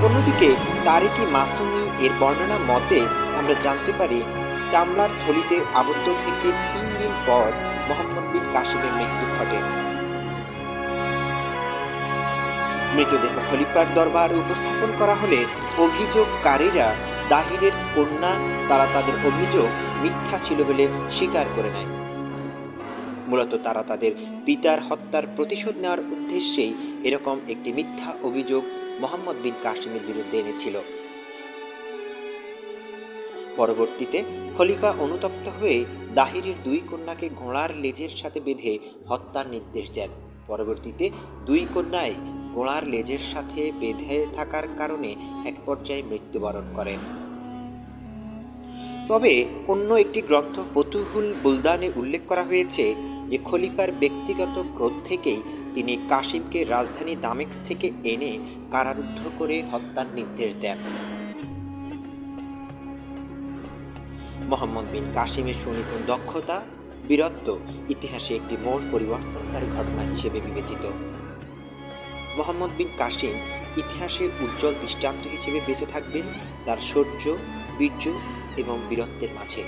অন্যদিকে তারিকি মাসুমি এর বর্ণনা মতে আমরা জানতে পারি চামড়ার থলিতে আবদ্ধ থেকে 3 দিন পর মোহাম্মদ বিন কাসিমের মৃত্যু ঘটে। মৃতদেহ খলিফার দরবারে উপস্থাপন করা হলে অভিযোগকারীরা দাহিরের কন্যা তারা তাদের অভিযোগ মিথ্যা ছিল বলে স্বীকার করে নেয়। মূলত তারা তাদের পিতার হত্যার প্রতিশোধ নেওয়ার উদ্দেশ্যেই এরকম একটি মিথ্যা অভিযোগ মোহাম্মদ বিন কাসিমের বিরুদ্ধে এনেছিল। পরবর্তীতে খলিফা অনুতপ্ত হয়ে দাহিরের 2 কন্যাকে ঘোড়ার লেজের সাথে বেঁধে হত্যার নির্দেশ দেন। পরবর্তীতে 2 কন্যাই ঘোড়ার লেজের সাথে বেঁধে থাকার কারণে এক পর্যায়ে মৃত্যুবরণ করেন। তবে অন্য একটি গ্রন্থ ফতুহুল বুলদানে উল্লেখ করা হয়েছে যে খলিফার ব্যক্তিগত ক্রোধ থেকেই তিনি কাসিমকে রাজধানী দামেস্ক থেকে এনে কারারুদ্ধ করে হত্যার নির্দেশ দেন। মোহাম্মদ বিন কাসিমের সুনিপুণ দক্ষতা বীরত্ব ইতিহাসে একটি মোড় পরিবর্তনকারী ঘটনা হিসেবে বিবেচিত। মোহাম্মদ বিন কাসিম ইতিহাসে উজ্জ্বল দৃষ্টান্ত হিসেবে বেঁচে থাকবেন তার শৌর্য, বীর্য এবং বীরত্বের মাঝে।